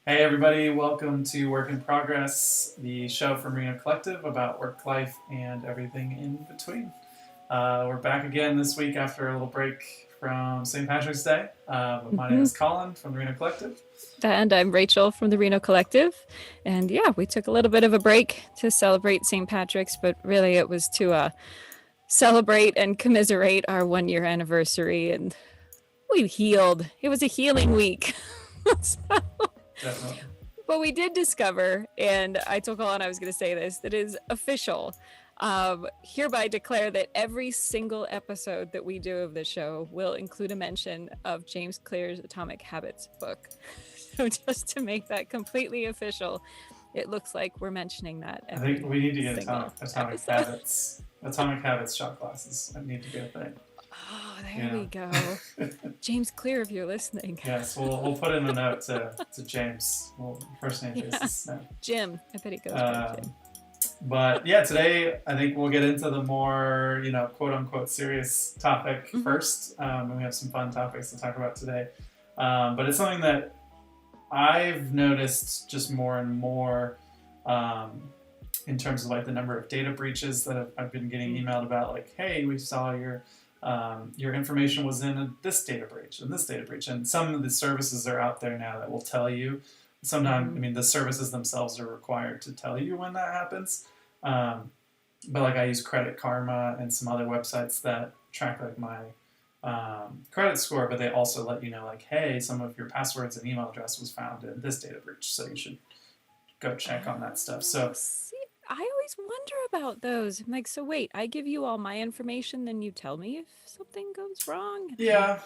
Hey everybody, welcome to Work in Progress, the show from Reno Collective about work life and everything in between. We're back again this week after a little break from St. Patrick's Day. My name is Colin from the Reno Collective. And I'm Rachel from the Reno Collective. And yeah, we took a little bit of a break to celebrate St. Patrick's, but really it was to celebrate and commiserate our 1 year anniversary. And we healed. It was a healing week. So, Definitely. but we did discover, and I told Colin I was going to say this, that is official. Hereby declare that every single episode that we do of the show will include a mention of James Clear's Atomic Habits book. So just to make that completely official, it looks like we're mentioning that. I think we need to get Atomic Habits shot glasses. That need to be a thing. Oh, there we go. James Clear, if you're listening. Yes, we'll put in a note to James. Well, first name basis. No. Jim. I bet he goes by Jim. But yeah, today I think we'll get into the more, quote unquote serious topic first. And we have some fun topics to talk about today. But it's something that I've noticed just more and more in terms of like the number of data breaches that I've been getting emailed about, like, hey, we saw your information was in this data breach and this data breach. And some of the services are out there now that will tell you. Sometimes, the services themselves are required to tell you when that happens. But like I use Credit Karma and some other websites that track like my credit score, but they also let you know like, hey, some of your passwords and email address was found in this data breach, so you should go check on that stuff. So see, I always wonder about those. I'm like, so wait, I give you all my information, then you tell me if something goes wrong? Yeah,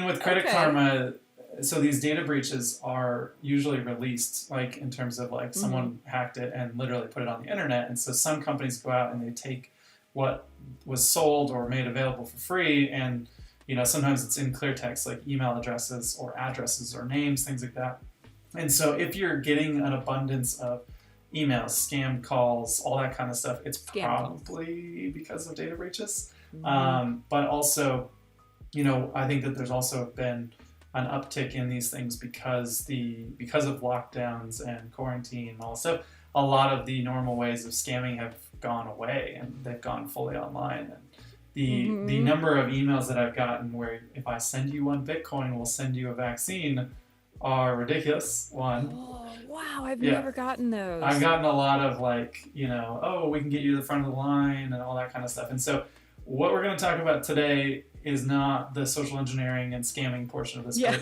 with Credit Karma, so these data breaches are usually released like in terms of like someone hacked it and literally put it on the internet, and so some companies go out and they take what was sold or made available for free, and sometimes it's in clear text like email addresses or addresses or names, things like that. And so if you're getting an abundance of emails, scam calls, all that kind of stuff, it's probably because of data breaches. But also, I think that there's also been an uptick in these things because of lockdowns and quarantine and all this stuff. A lot of the normal ways of scamming have gone away and they've gone fully online. And the number of emails that I've gotten where if I send you 1 Bitcoin, we'll send you a vaccine are ridiculous. Oh, wow, I've never gotten those. I've gotten a lot of like, oh, we can get you to the front of the line and all that kind of stuff. And so what we're going to talk about today is not the social engineering and scamming portion of this, but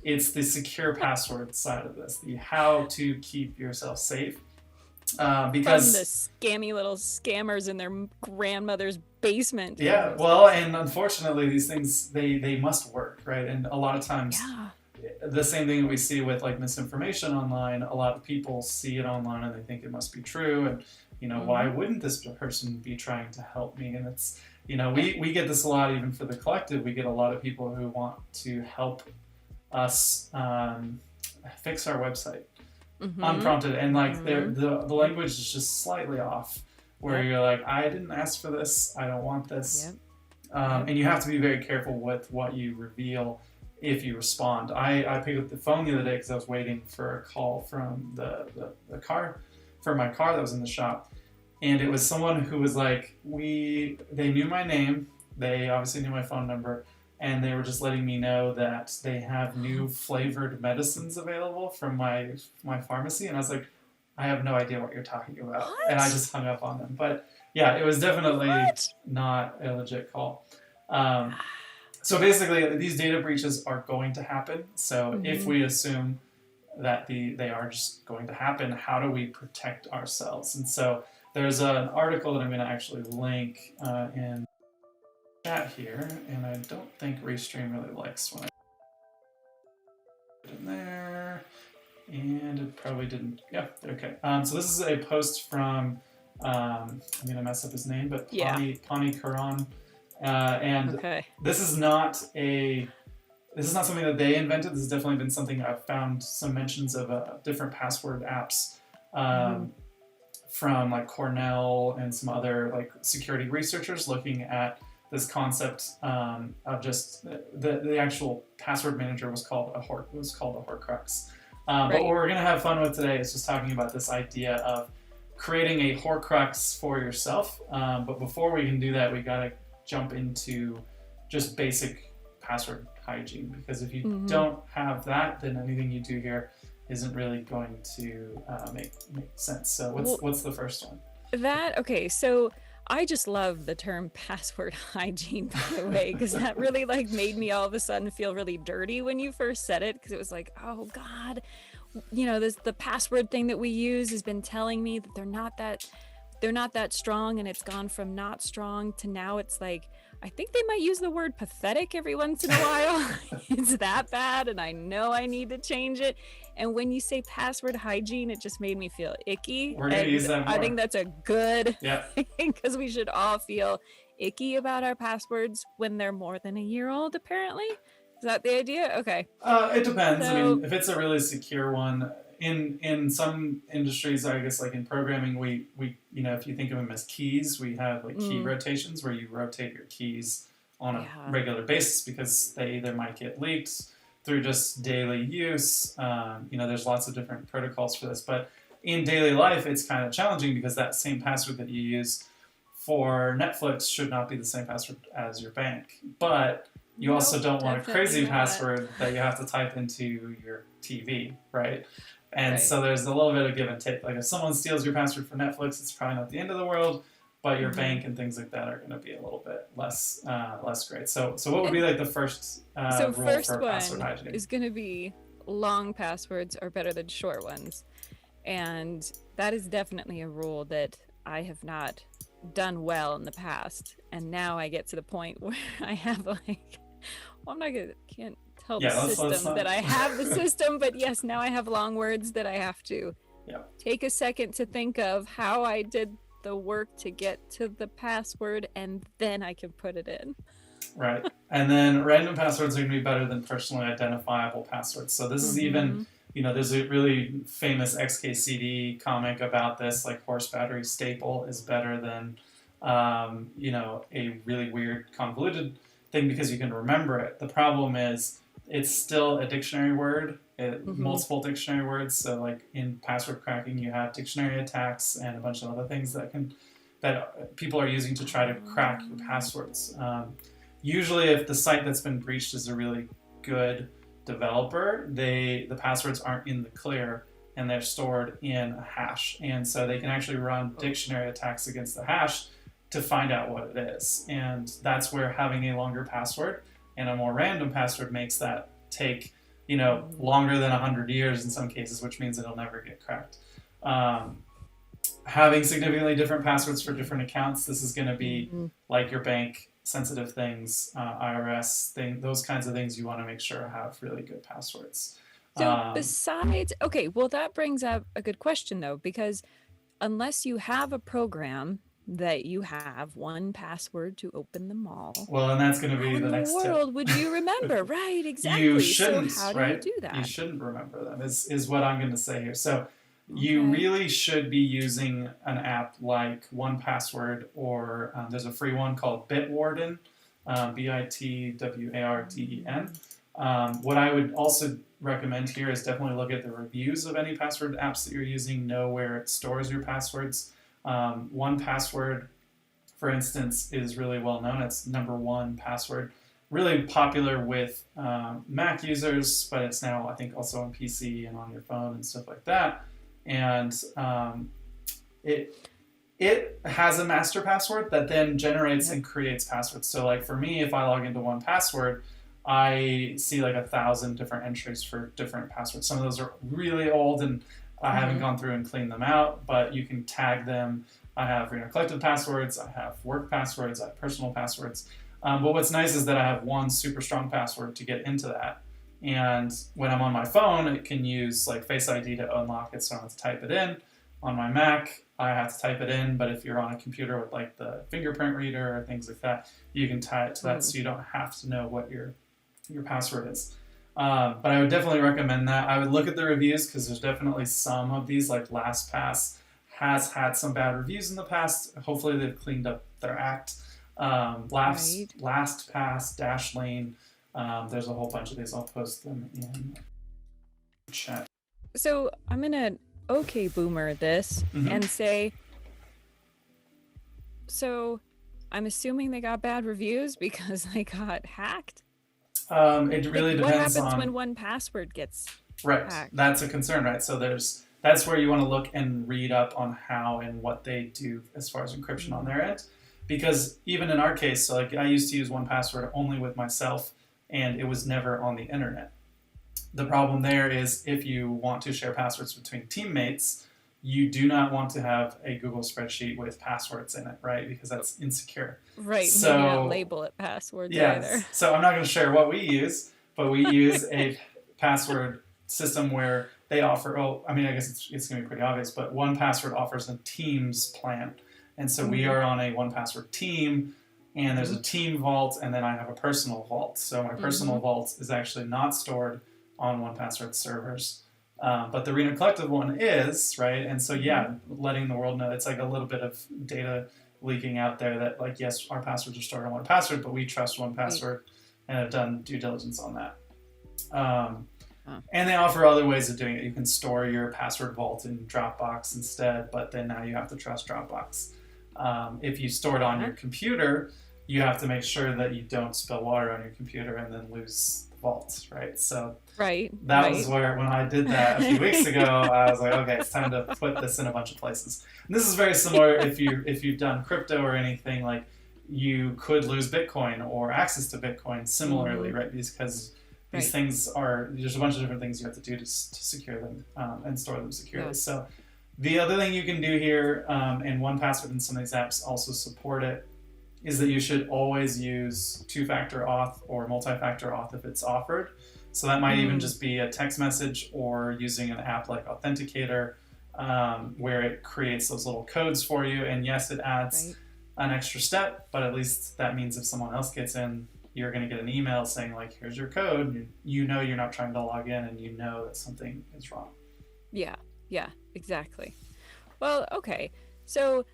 it's the secure password side of this, the how to keep yourself safe. Because from the scammy little scammers in their grandmother's basement. Yeah, well, and unfortunately these things, they must work, right? And a lot of times the same thing that we see with like misinformation online, a lot of people see it online and they think it must be true, and why wouldn't this person be trying to help me? And it's we get this a lot even for the collective. We get a lot of people who want to help us fix our website unprompted, and like the language is just slightly off where you're like, I didn't ask for this, I don't want this. And you have to be very careful with what you reveal if you respond. I picked up the phone the other day because I was waiting for a call from the car, for my car that was in the shop. And it was someone who was like, they knew my name, they obviously knew my phone number, and they were just letting me know that they have new flavored medicines available from my pharmacy. And I was like, I have no idea what you're talking about. What? And I just hung up on them. But yeah, it was definitely not a legit call. So basically, these data breaches are going to happen. So if we assume that they are just going to happen, how do we protect ourselves? And so there's an article that I'm going to actually link in chat here, and I don't think Restream really likes when I put it in there, and it probably didn't. Yeah, okay. So this is a post from I'm going to mess up his name, but Pani Karan. And this is not something that they invented. This has definitely been something I've found some mentions of different password apps from like Cornell and some other like security researchers looking at this concept of just the actual password manager was called a Horcrux. But what we're going to have fun with today is just talking about this idea of creating a Horcrux for yourself. But before we can do that, we got to jump into just basic password hygiene, because if you don't have that, then anything you do here isn't really going to make sense. So what's the first one? Okay, so I just love the term password hygiene, by the way, because that really like made me all of a sudden feel really dirty when you first said it, because it was like, oh God, you know, the password thing that we use has been telling me that they're not that strong, and it's gone from not strong to now it's like, I think they might use the word pathetic every once in a while. It's that bad, and I know I need to change it. And when you say password hygiene, it just made me feel icky. We're going to use that more. I think that's a good thing, because we should all feel icky about our passwords when they're more than a year old, apparently. Is that the idea? Okay. It depends. I mean, if it's a really secure one, in some industries, I guess like in programming, we you know, if you think of them as keys, we have like key rotations where you rotate your keys on a regular basis because they either might get leaked through just daily use. You know, there's lots of different protocols for this, but in daily life, it's kind of challenging because that same password that you use for Netflix should not be the same password as your bank. But you also don't want a crazy password that you have to type into your TV, right? And so there's a little bit of give and take. Like if someone steals your password for Netflix, it's probably not the end of the world, but your bank and things like that are going to be a little bit less great. So what would be like the first rule for password hygiene? Is going to be long passwords are better than short ones. And that is definitely a rule that I have not done well in the past. And now I get to the point where I have like, well, can't tell the system that I have the system, but yes, now I have long words that I have to take a second to think of how I did the work to get to the password, and then I can put it in. Right. And then random passwords are going to be better than personally identifiable passwords. So this is even, you know, there's a really famous XKCD comic about this, like horse battery staple is better than, you know, a really weird convoluted thing because you can remember it. The problem is it's still a dictionary word, multiple dictionary words. So like in password cracking, you have dictionary attacks and a bunch of other things that people are using to try to crack your passwords. Usually if the site that's been breached is a really good developer, the passwords aren't in the clear and they're stored in a hash. And so they can actually run dictionary attacks against the hash to find out what it is. And that's where having a longer password and a more random password makes that take, you know, longer than 100 years in some cases, which means it'll never get cracked. Having significantly different passwords for different accounts, this is going to be like your bank sensitive things, IRS thing, those kinds of things you want to make sure have really good passwords. So besides, okay, well that brings up a good question though, because unless you have a program that you have one password to open them all. Well, and that's going to be the next tip. How in the world would you remember? Right, exactly. You shouldn't, so how do you do that? You shouldn't remember them, is what I'm going to say here. So you really should be using an app like 1Password, or there's a free one called Bitwarden, Bitwarden. What I would also recommend here is definitely look at the reviews of any password apps that you're using, know where it stores your passwords. 1Password, for instance, is really well known. It's #1 password. Really popular with Mac users, but it's now, I think, also on PC and on your phone and stuff like that. And it has a master password that then generates and creates passwords. So like for me, if I log into 1Password, I see like 1,000 different entries for different passwords. Some of those are really old and I haven't gone through and cleaned them out, but you can tag them. I have collective passwords, I have work passwords, I have personal passwords. But what's nice is that I have one super strong password to get into that. And when I'm on my phone, it can use like Face ID to unlock it, so I don't have to type it in. On my Mac, I have to type it in, but if you're on a computer with like the fingerprint reader or things like that, you can tie it to that so you don't have to know what your password is. But I would definitely recommend that. I would look at the reviews because there's definitely some of these, like LastPass has had some bad reviews in the past. Hopefully they've cleaned up their act. LastPass, Dashlane, there's a whole bunch of these. I'll post them in chat. So I'm gonna okay boomer this Mm-hmm. and say, so I'm assuming they got bad reviews because they got hacked. It Like, really what depends happens on. when one password gets Right, hacked? that's a concern, right? So that's where you want to look and read up on how and what they do as far as encryption on Mm. their end, because even in our case, so like I used to use one password only with myself, and it was never on the internet. The problem there is if you want to share passwords between teammates, you do not want to have a Google spreadsheet with passwords in it, right? Because that's insecure. Right, maybe not So label it passwords either. yes. So I'm not going to share what we use, but we use a password system where they offer. Oh, I mean, I guess it's going to be pretty obvious, but one password offers a Teams plan, and so we Mm-hmm. are on a one password team, and there's Mm-hmm. a team vault, and then I have a personal vault. So my Mm-hmm. personal vault is actually not stored on one password servers. But the Reno Collective one is, right, and so Mm-hmm. yeah, letting the world know it's like a little bit of data leaking out there that like yes our passwords are stored on one password but we trust one Right. password and have done due diligence on that. um, Huh. and they offer other ways of doing it. You can store your password vault in Dropbox instead, but then now you have to trust Dropbox. If you store it on Huh? your computer, you have to make sure that you don't spill water on your computer and then lose the vault, right? So Right. that was Right. where when I did that a few weeks ago, I was like, okay, it's time to put this in a bunch of places. And this is very similar if you've done crypto or anything, like you could lose Bitcoin or access to Bitcoin similarly, Mm-hmm. right? Because these Right. things are there's a bunch of different things you have to do to secure them and store them securely. Yeah. So the other thing you can do here, and 1Password and some of these apps also support it, is that you should always use two-factor auth or multi-factor auth if it's offered. So that might even Mm. just be a text message or using an app like Authenticator, where it creates those little codes for you. And yes, it adds Right. an extra step, but at least that means if someone else gets in, you're going to get an email saying like, "Here's your code." You know you're not trying to log in, and you know that something is wrong. Yeah. Yeah. Exactly. Well, okay. So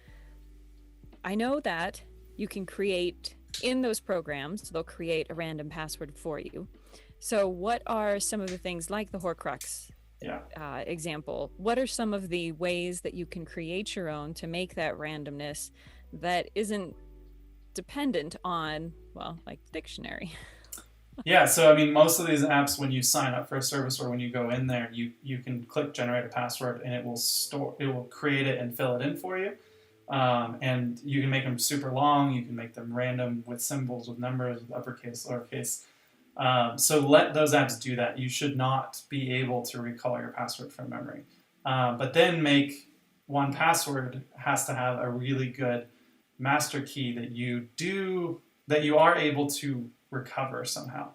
I know that you can create in those programs, they'll create a random password for you. So, what are some of the things like the Horcrux Yeah. example? What are some of the ways that you can create your own to make that randomness that isn't dependent on, well, like dictionary? Yeah, so I mean, most of these apps, when you sign up for a service or when you go in there, you can click generate a password and it will create it and fill it in for you. And you can make them super long. You can make them random with symbols, with numbers, with uppercase, lowercase. So let those apps do that. You should not be able to recall your password from memory. But then make 1Password has to have a really good master key that you are able to recover somehow,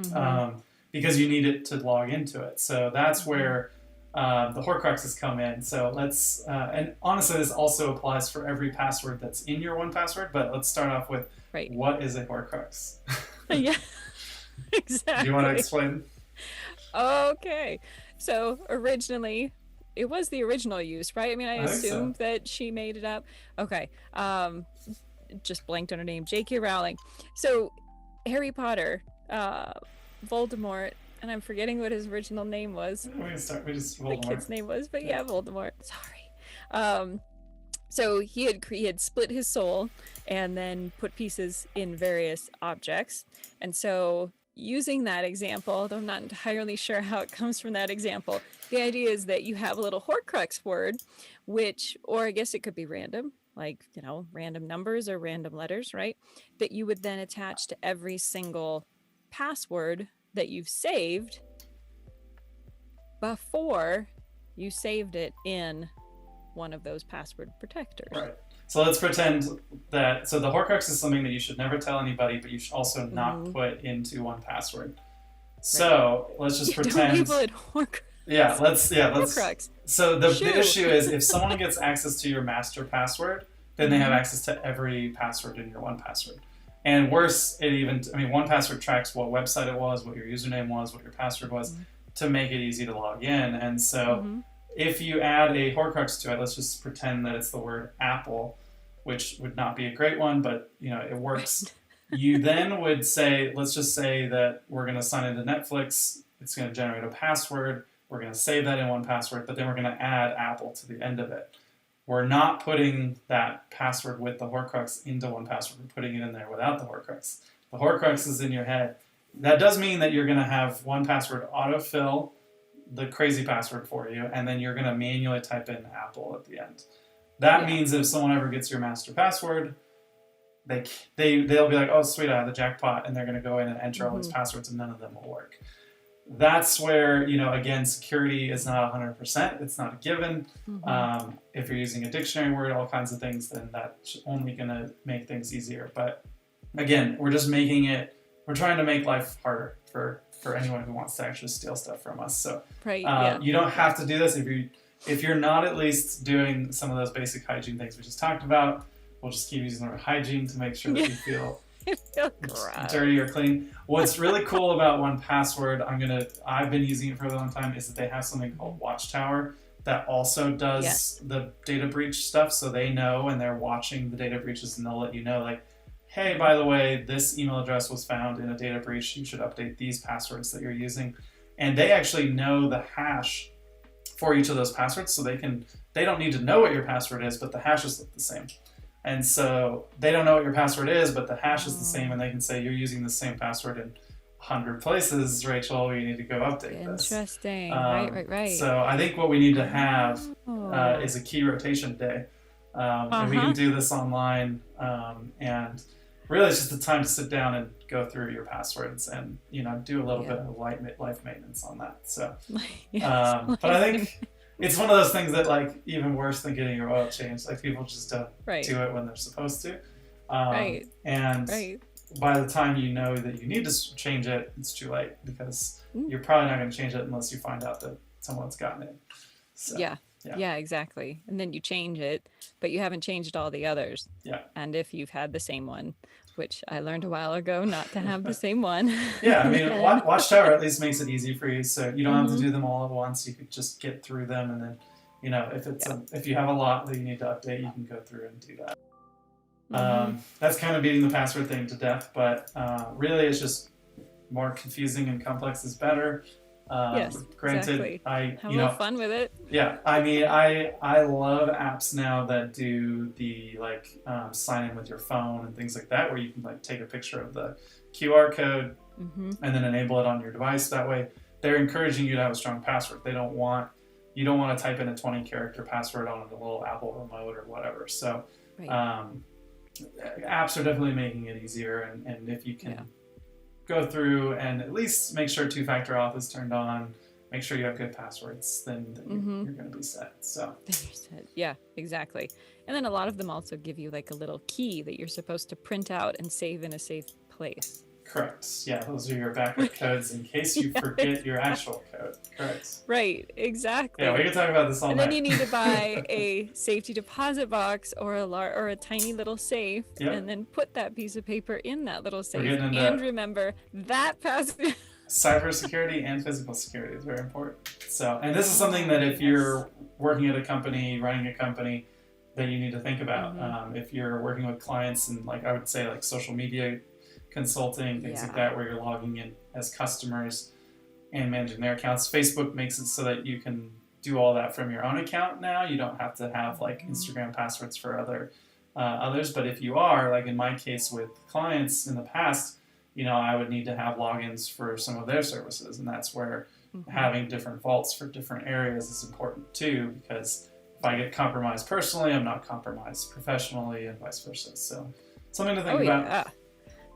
Mm-hmm. um, because you need it to log into it. So that's Mm-hmm. where the Horcruxes come in. So and honestly, this also applies for every password that's in your 1Password. But let's start off with Right. what is a Horcrux? Yeah, Do you want to exactly. explain? Okay. So originally, it was the original use, right? I mean, I I think so. assumed that she made it up. Okay. Just blanked on her name, J.K. Rowling. So Harry Potter, Voldemort, and I'm forgetting what his original name was. We can start. We just The Voldemort. kid's name was, but Yeah. yeah, Voldemort. Sorry. Um, so he had split his soul and then put pieces in various objects. And so using that example, though I'm not entirely sure how it comes from that example, the idea is that you have a little Horcrux word, which, or I guess it could be random, like, you know, random numbers or random letters, right? That you would then attach to every single password that you've saved before you saved it in one of those password protectors. Right. So let's pretend that. So the Horcrux is something that you should never tell anybody, but you should also not Mm-hmm. put into 1Password. Right. So let's just Don't pretend. label it Horcrux. Yeah, let's. Horcrux. So the Shoo. issue is if someone gets access to your master password, then they have Mhm. access to every password in your 1Password. And worse, I mean, 1Password tracks what website it was, what your username was, what your password was, Mhm. to make it easy to log in. And so Mhm. if you add a Horcrux to it, let's just pretend that it's the word apple, which would not be a great one, but you know it works. You then would say, let's just say that we're going to sign into Netflix. It's going to generate a password. We're going to save that in 1Password, but then we're going to add Apple to the end of it. We're not putting that password with the Horcrux into 1Password. We're putting it in there without the Horcrux. The Horcrux is in your head. That does mean that you're going to have 1Password autofill the crazy password for you, and then you're going to manually type in Apple at the end. That means if someone ever gets your master password, they'll be like, oh, sweet, I have the jackpot, and they're going to go in and enter all these passwords, and none of them will work. That's where, again, security is not 100%. It's not a given. If you're using a dictionary word, all kinds of things, then that's only going to make things easier. But again, we're trying to make life harder for anyone who wants to actually steal stuff from us. So you don't have to do this. If you're not at least doing some of those basic hygiene things we just talked about, we'll just keep using the word hygiene to make sure that you feel dirty or clean. What's really cool about 1Password, I've been using it for a long time, is that they have something called Watchtower that also does the data breach stuff. So they know, and they're watching the data breaches, and they'll let you know, like, hey, by the way, this email address was found in a data breach. You should update these passwords that you're using. And they actually know the hash for each of those passwords, so they don't need to know what your password is, but the hashes look the same. And so they don't know what your password is, but the hash is the same, and they can say, you're using the same password in 100 places, Rachel, you need to go update this. Interesting. Right. So I think what we need to have is a key rotation day. And we can do this online, and really it's just the time to sit down and go through your passwords and, do a little bit of life maintenance on that. So, but I think it's one of those things that, like, even worse than getting your oil changed, like, people just don't do it when they're supposed to. And by the time you know that you need to change it, it's too late, because you're probably not going to change it unless you find out that someone's gotten it. So, yeah, exactly. And then you change it, but you haven't changed all the others. And if you've had the same one, which I learned a while ago not to have the same one. Watchtower at least makes it easy for you, so you don't have to do them all at once. You could just get through them, and then, if you have a lot that you need to update, you can go through and do that. That's kind of beating the password thing to death, but really it's just more confusing and complex is better. Granted, exactly. Have a little fun with it. I love apps now that do the sign in with your phone and things like that, where you can take a picture of the QR code and then enable it on your device. That way, they're encouraging you to have a strong password. You don't want to type in a 20-character password on a little Apple remote or whatever. So, apps are definitely making it easier, and if you can go through and at least make sure two-factor auth is turned on, make sure you have good passwords, then you're going to be set. So then you're set. Yeah, exactly. And then a lot of them also give you a little key that you're supposed to print out and save in a safe place. Correct. Yeah, those are your backup codes in case you forget your actual code. Correct. Right, exactly. Yeah, we can talk about this all night. And then you need to buy a safety deposit box or a tiny little safe, and then put that piece of paper in that little safe. And remember that password. Cybersecurity and physical security is very important. So, and this is something that if you're working at a company, running a company, that you need to think about. If you're working with clients and I would say social media consulting, things like that, where you're logging in as customers and managing their accounts. Facebook makes it so that you can do all that from your own account now. You don't have to have Instagram passwords for others. But if you are, in my case with clients in the past, I would need to have logins for some of their services, and that's where having different vaults for different areas is important too, because if I get compromised personally, I'm not compromised professionally, and vice versa. So something to think about.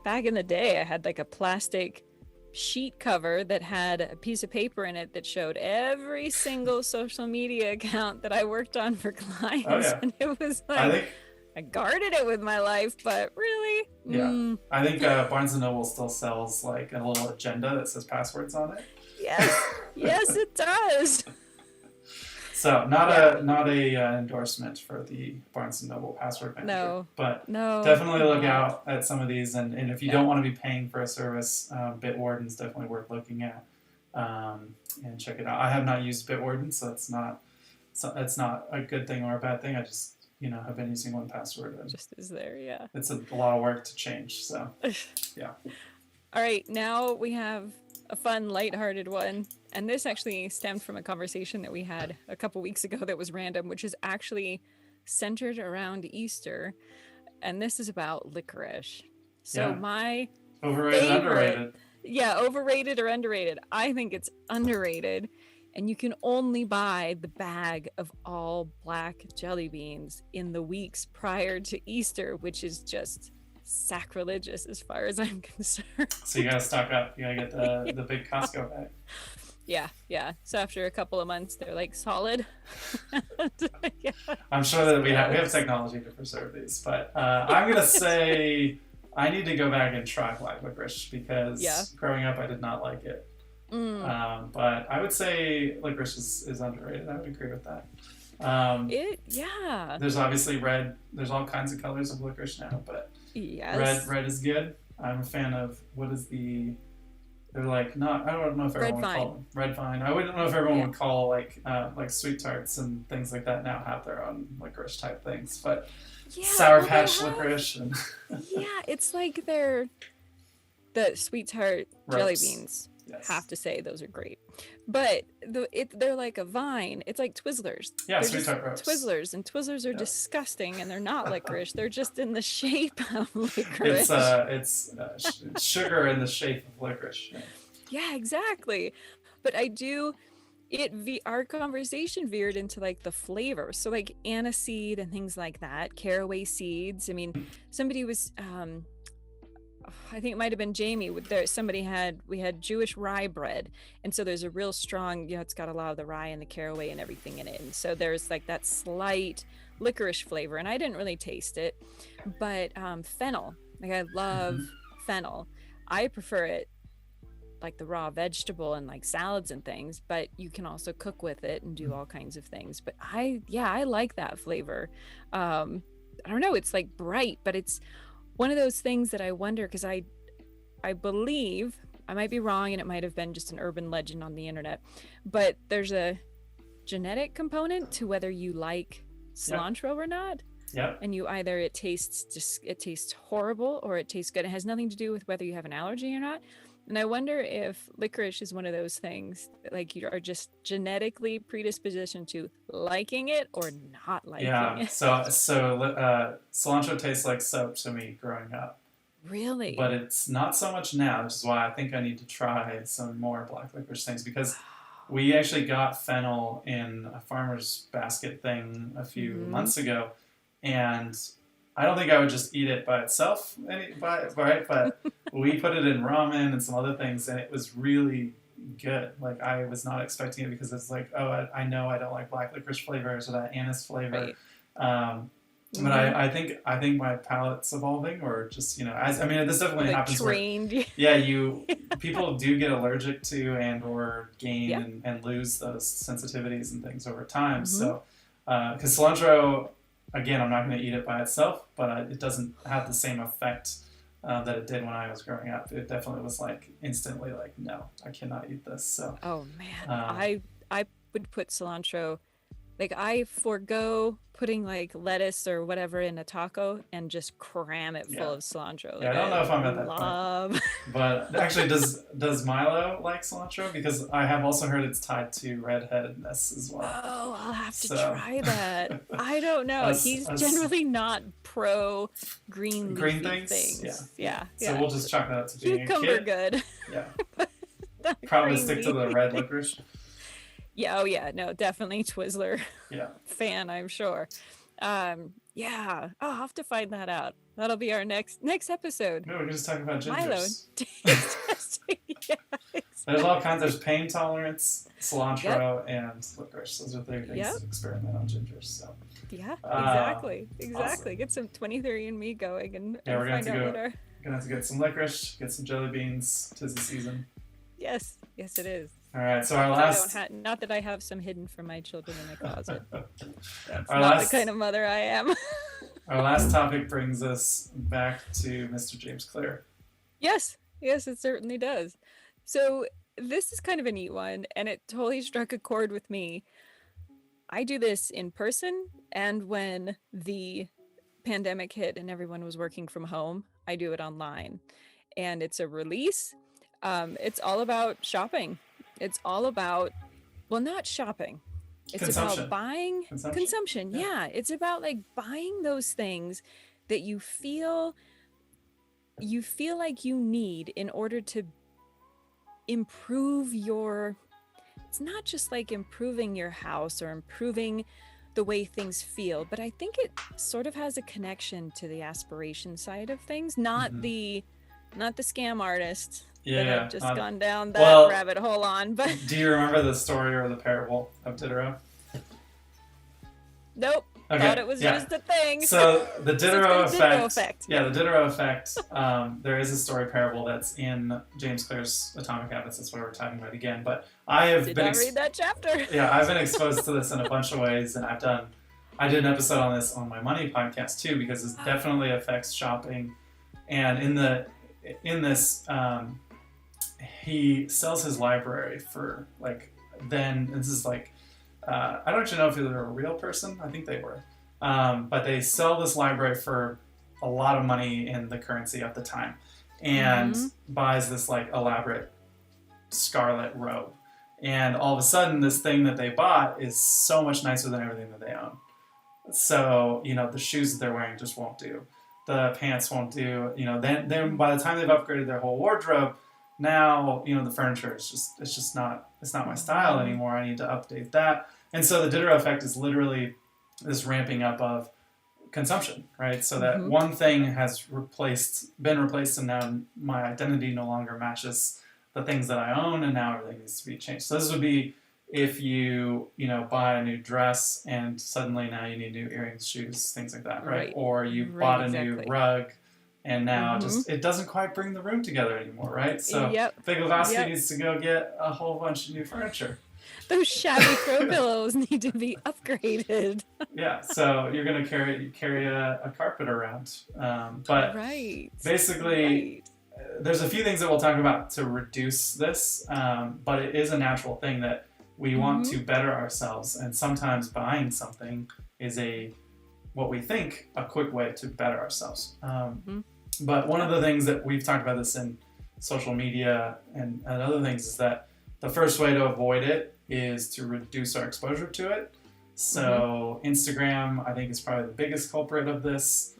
Back in the day, I had a plastic sheet cover that had a piece of paper in it that showed every single social media account that I worked on for clients. And it was I guarded it with my life, but really? I think Barnes & Noble still sells a little agenda that says passwords on it. Yes, it does. So not a endorsement for the Barnes & Noble password manager, but definitely look out at some of these, and if you don't want to be paying for a service, Bitwarden's definitely worth looking at, and check it out. I have not used Bitwarden, so it's not a good thing or a bad thing. I just have been using 1Password. And just is there, it's a lot of work to change. So All right, now we have a fun, lighthearted one. And this actually stemmed from a conversation that we had a couple weeks ago that was random, which is actually centered around Easter. And this is about licorice. So Yeah. my Overrated, favorite, underrated. yeah, overrated or underrated? I think it's underrated. And you can only buy the bag of all black jelly beans in the weeks prior to Easter, which is just sacrilegious as far as I'm concerned. So you gotta stock up. You gotta get the big Costco bag. Yeah. So after a couple of months, they're like solid. Yeah. I'm sure that we have technology to preserve these, but I'm gonna say I need to go back and try black licorice because growing up I did not like it. But I would say licorice is underrated. I would agree with that. There's obviously red. There's all kinds of colors of licorice now, but red is good. I'm a fan of they're like not. I don't know if everyone would call them red vine. I wouldn't know if everyone would call like sweet tarts and things like that now have their own licorice type things, but sour patch licorice and it's like they're the sweet tart jelly beans. Yes. Have to say those are great, but they're like a vine. It's like Twizzlers. Yeah, sweet tart ropes. Twizzlers, and Twizzlers are disgusting, and they're not licorice. They're just in the shape of licorice. It's sugar in the shape of licorice. Yeah, exactly. But our conversation veered into like the flavor. So like aniseed and things like that, caraway seeds. I mean, somebody was I think it might have been Jamie. We had Jewish rye bread, and so there's a real strong, it's got a lot of the rye and the caraway and everything in it, and so there's like that slight licorice flavor. And I didn't really taste it, but fennel, like I love fennel. I prefer it like the raw vegetable and like salads and things, but you can also cook with it and do all kinds of things. But I like that flavor. I don't know, it's like bright, but it's one of those things that I wonder, because I believe, I might be wrong and it might have been just an urban legend on the internet, but there's a genetic component to whether you like cilantro or not. Yeah. And it tastes horrible or it tastes good. It has nothing to do with whether you have an allergy or not. And I wonder if licorice is one of those things that, like, you are just genetically predispositioned to liking it or not liking it. So cilantro tastes like soap to me growing up. Really? But it's not so much now, which is why I think I need to try some more black licorice things, because we actually got fennel in a farmer's basket thing a few months ago, and I don't think I would just eat it by itself, right? But we put it in ramen and some other things, and it was really good. Like, I was not expecting it, because it's like, I know I don't like black licorice flavors or that anise flavor. Right. But I think my palate's evolving, or just, this definitely happens. Trained. People do get allergic to and or gain and lose those sensitivities and things over time. So, because cilantro, again, I'm not going to eat it by itself, but it doesn't have the same effect that it did when I was growing up. It definitely was like instantly like, no, I cannot eat this. So. Oh man, I would put cilantro, like I forego putting like lettuce or whatever in a taco and just cram it full of cilantro. Like, I don't know if I'm at that point. But actually, does Milo like cilantro? Because I have also heard it's tied to redheadedness as well. Oh, I'll have to try that. I don't know. He's generally not pro green things. Yeah. So we'll just chalk that up to being cucumber a kid. Good. Yeah. Probably stick to the red licorice. Yeah, no, definitely Twizzler fan, I'm sure. I'll have to find that out. That'll be our next episode. No, we're just talking about gingers. Milo taste testing. Exactly. There's all kinds. There's pain tolerance, cilantro, and licorice. Those are 3 things to experiment on gingers. So. Yeah, exactly. Awesome. Get some 23andMe going and we're gonna find out what our... Gonna have to get some licorice, get some jelly beans. 'Tis the season. Yes, it is. All right, so our last... not that I have some hidden for my children in my closet. That's not the kind of mother I am. Our last topic brings us back to Mr. James Clear. Yes, it certainly does. So this is kind of a neat one, and it totally struck a chord with me. I do this in person, and when the pandemic hit and everyone was working from home, I do it online. And it's a release It's all about shopping. It's all about, well, not shopping. It's Consumption. about buying consumption. Yeah. It's about like buying those things that you feel like you need in order to improve your, it's not just like improving your house or improving the way things feel, but I think it sort of has a connection to the aspiration side of things, not the scam artist that I've just gone down that rabbit hole on. But do you remember the story or the parable of Diderot? Nope. Okay. Thought it was just a thing. So the Diderot effect. Yeah, the Diderot effect. There is a story parable that's in James Clear's Atomic Habits. That's what we're talking about again. But I have Did not read that chapter. Yeah, I've been exposed to this in a bunch of ways, and I did an episode on this on my money podcast too, because it definitely affects shopping. And in this, he sells his library for like, then this is like, I don't actually know if they're a real person. I think they were. But they sell this library for a lot of money in the currency of the time, and buys this like elaborate scarlet robe. And all of a sudden, this thing that they bought is so much nicer than everything that they own. So, the shoes that they're wearing just won't do. The pants won't do. Then by the time they've upgraded their whole wardrobe, now, the furniture is it's not my style anymore. I need to update that. And so the Diderot effect is literally this ramping up of consumption, right? So that one thing has been replaced, and now my identity no longer matches the things that I own, and now everything needs to be changed. So this would be if you buy a new dress and suddenly now you need new earrings, shoes, things like that, right? Or you bought a new rug and now it doesn't quite bring the room together anymore, right? So Big Lebowski needs to go get a whole bunch of new furniture. Those shabby throw pillows need to be upgraded. Yeah, so you're going to carry a carpet around. But basically, there's a few things that we'll talk about to reduce this, but it is a natural thing that we want to better ourselves, and sometimes buying something is what we think a quick way to better ourselves. But one of the things that we've talked about this in social media and other things is that the first way to avoid it is to reduce our exposure to it. So Instagram, I think, is probably the biggest culprit of this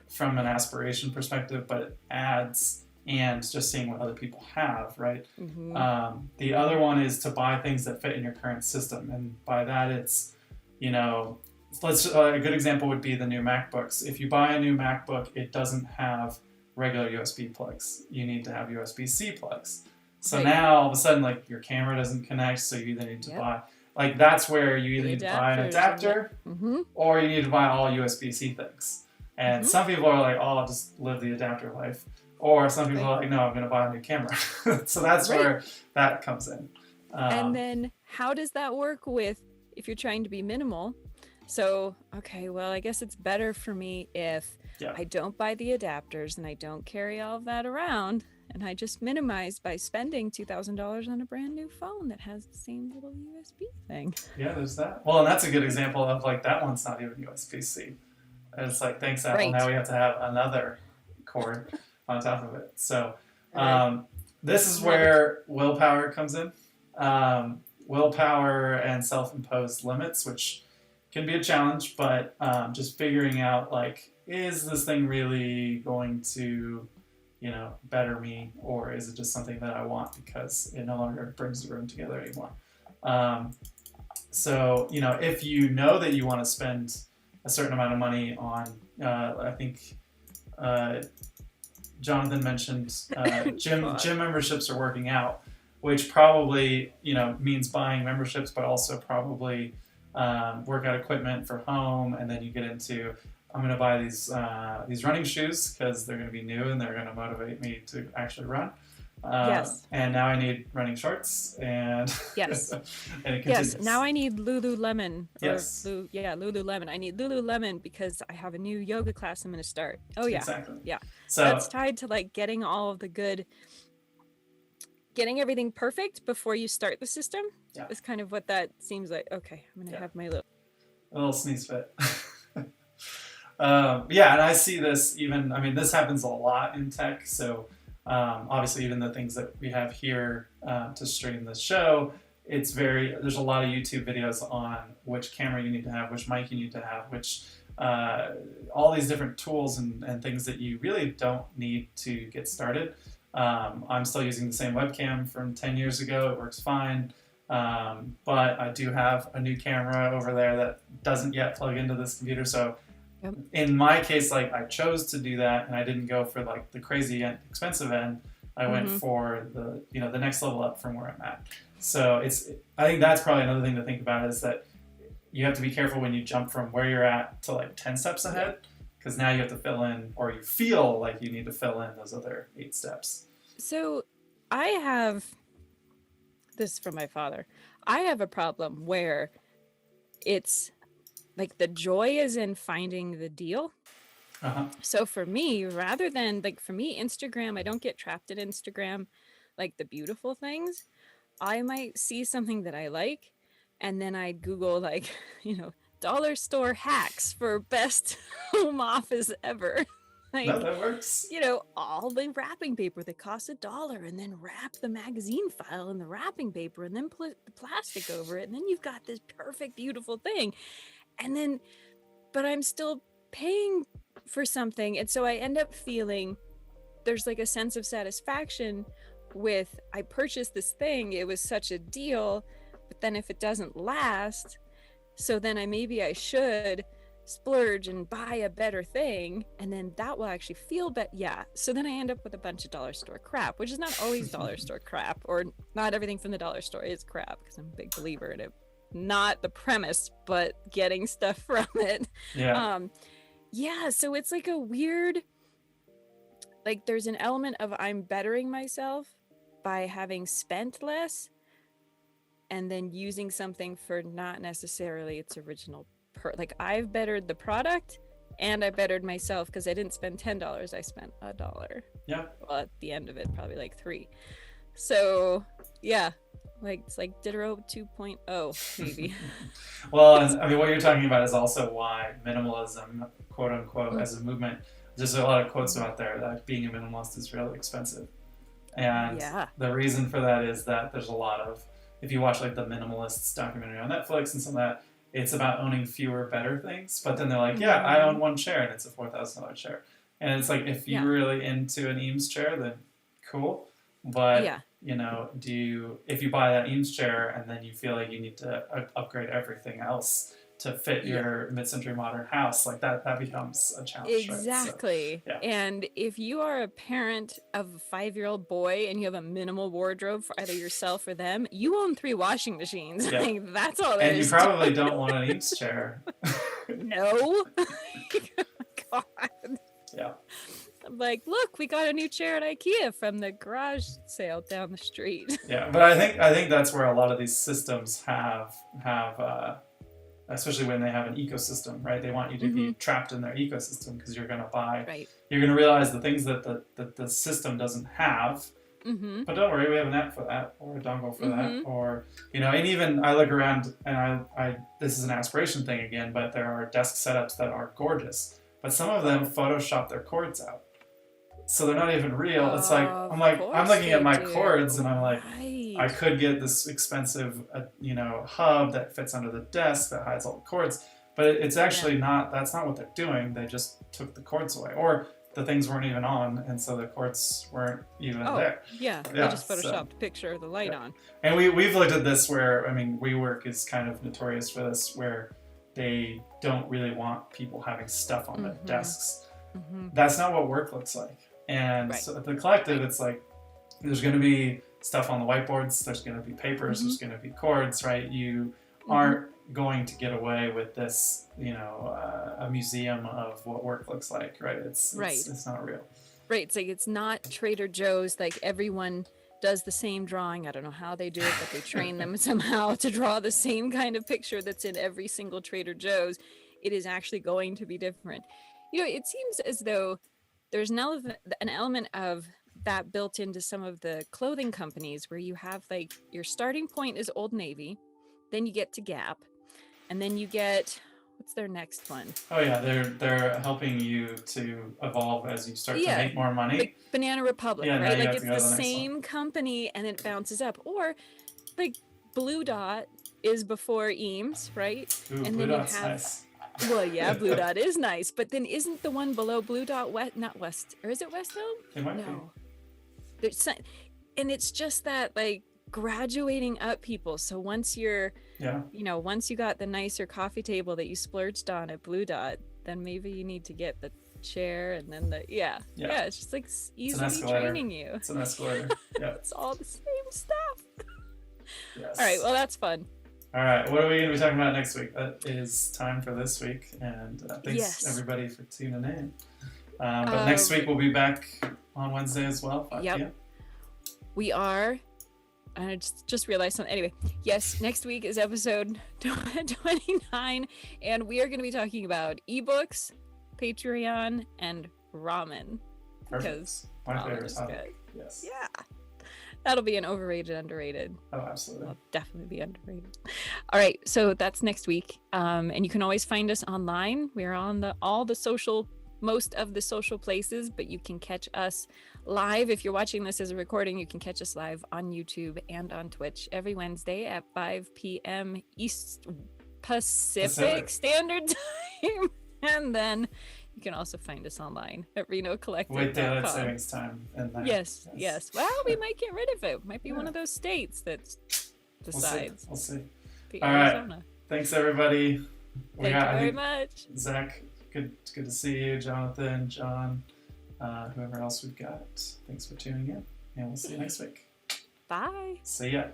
from an aspiration perspective, but ads and just seeing what other people have, right? The other one is to buy things that fit in your current system. And by that, it's, a good example would be the new MacBooks. If you buy a new MacBook, it doesn't have regular USB plugs. You need to have USB-C plugs. So now all of a sudden, like, your camera doesn't connect, so you either need to buy, like, that's where you either need to buy an adapter or you need to buy all USB-C things. And some people are like, oh, I'll just live the adapter life. Or some people are like, no, I'm going to buy a new camera. So that's where that comes in. And then how does that work with, if you're trying to be minimal? So, okay, well, I guess it's better for me if I don't buy the adapters and I don't carry all of that around, and I just minimize by spending $2,000 on a brand new phone that has the same little USB thing. Yeah, there's that. Well, and that's a good example of, like, that one's not even USB-C. And it's like, thanks, Apple. Now we have to have another cord on top of it. So this is where willpower comes in. Willpower and self-imposed limits, which can be a challenge, but just figuring out, like, is this thing really going to, better me, or is it just something that I want because it no longer brings the room together anymore? So, if you know that you want to spend a certain amount of money on, I think Jonathan mentioned gym memberships or working out, which probably, means buying memberships, but also probably workout equipment for home. And then you get into, I'm going to buy these running shoes because they're going to be new and they're going to motivate me to actually run. And now I need running shorts and and it continues. Now I need Lululemon. Lululemon. I need Lululemon because I have a new yoga class I'm going to start. Exactly. So that's tied to, like, getting all of the getting everything perfect before you start the system. Is kind of what that seems like. Okay, I'm going to have my little sneeze fit. And I see this this happens a lot in tech. So Obviously, even the things that we have here to stream this show, there's a lot of YouTube videos on which camera you need to have, which mic you need to have, which all these different tools and things that you really don't need to get started. I'm still using the same webcam from 10 years ago. It works fine. But I do have a new camera over there that doesn't yet plug into this computer. So Yep. in my case, like, I chose to do that, and I didn't go for like the crazy expensive end. I went for the next level up from where I'm at. So I think that's probably another thing to think about, is that you have to be careful when you jump from where you're at to like 10 steps ahead, because now you have to fill in, or you feel like you need to fill in those other 8 steps. So I have this from my father. I have a problem where it's like the joy is in finding the deal. So for me, rather than Instagram, I don't get trapped in Instagram, like the beautiful things. I might see something that I like, and then I'd Google like, dollar store hacks for best home office ever. Like, No, that works. All the wrapping paper that costs $1, and then wrap the magazine file in the wrapping paper, and then put the plastic over it, and then you've got this perfect, beautiful thing. And then, but I'm still paying for something. And so I end up feeling there's like a sense of satisfaction with, I purchased this thing, it was such a deal, but then if it doesn't last, so then I should splurge and buy a better thing, and then that will actually feel better. Yeah. So then I end up with a bunch of dollar store crap, which is not always dollar store crap, or not everything from the dollar store is crap, because I'm a big believer in it. Not the premise, but getting stuff from it. Yeah. So it's like a weird, like there's an element of I'm bettering myself by having spent less, and then using something for not necessarily its original like I've bettered the product, and I bettered myself, because I didn't spend $10, I spent $1. Yeah. Well, at the end of it, probably like 3. So yeah, like it's like Diderot 2.0 maybe. Well, I mean, what you're talking about is also why minimalism, quote unquote, as a movement, there's a lot of quotes out there that being a minimalist is really expensive. And the reason for that is that there's a lot of, if you watch like the Minimalists documentary on Netflix and some of that, it's about owning fewer, better things. But then they're like, I own one chair, and it's a $4,000 chair. And it's like, if you're really into an Eames chair, then cool. But if you buy that Eames chair and then you feel like you need to upgrade everything else to fit your mid-century modern house, like that becomes a challenge. Exactly. Right? So, and if you are a parent of a 5-year-old boy and you have a minimal wardrobe for either yourself or them, you own 3 washing machines. Like, that's all there is. And you probably don't want an Eames chair. No. God. Yeah. I'm like, look, we got a new chair at IKEA from the garage sale down the street. Yeah, but I think that's where a lot of these systems have especially when they have an ecosystem, right? They want you to be trapped in their ecosystem, because you're going to buy, you're going to realize the things that the system doesn't have. But don't worry, we have an app for that, or a dongle for that, or, and even I look around, and I this is an aspiration thing again, but there are desk setups that are gorgeous, but some of them Photoshop their cords out. So they're not even real. It's like, I'm looking at my cords, and I'm like, I could get this expensive, hub that fits under the desk that hides all the cords, but it's actually not. That's not what they're doing. They just took the cords away, or the things weren't even on, and so the cords weren't even there. Yeah, they just photoshopped a picture of the light on. And we've looked at this where, I mean, WeWork is kind of notorious for this, where they don't really want people having stuff on their desks. That's not what work looks like. And so at the collective, it's like, there's going to be stuff on the whiteboards, there's going to be papers, there's going to be cords, right? You aren't going to get away with this, a museum of what work looks like, right? It's not real. Right. It's like, it's not Trader Joe's, like everyone does the same drawing. I don't know how they do it, but they train them somehow to draw the same kind of picture that's in every single Trader Joe's. It is actually going to be different. It seems as though there's an element of that built into some of the clothing companies, where you have like your starting point is Old Navy, then you get to Gap, and then you get what's their next one? Oh yeah, they're helping you to evolve as you start to make more money. Like Banana Republic, Yeah, now right? you Like have to it's go the to the next one. same company and it bounces up. Or like Blue Dot is before Eames, right? Ooh, And Blue then Dot's you have nice. well, yeah, Blue Dot is nice, but then isn't the one below Blue Dot not West, or is it Westville? It might No. There's some, and it's just that like graduating up people. So once you're once you got the nicer coffee table that you splurged on at Blue Dot, then maybe you need to get the chair and then it's just like easily training you. It's an escalator. Yeah. It's all the same stuff. Yes. All right, well that's fun. All right, what are we going to be talking about next week? That is time for this week, and thanks everybody for tuning in. But next week we'll be back on Wednesday as well, 5 p.m. We are. I just realized something. Anyway, yes, next week is episode 29, and we are going to be talking about ebooks, Patreon, and ramen. Because my favorite topic. Good. Yes. Yeah. That'll be an overrated, underrated. Oh, absolutely. It'll definitely be underrated. All right, so that's next week. And you can always find us online. We're on most of the social places, but you can catch us live. If you're watching this as a recording, you can catch us live on YouTube and on Twitch every Wednesday at 5 p.m. East Pacific Standard Time. And then you can also find us online at RenoCollective.com. With daylight savings time. Yes. Well, we might get rid of it. Might be one of those states that decides. We'll see. All right. Thanks, everybody. Thank you very much. Zach, good to see you. Jonathan, John, whoever else we've got. Thanks for tuning in. And we'll see you next week. Bye. See ya.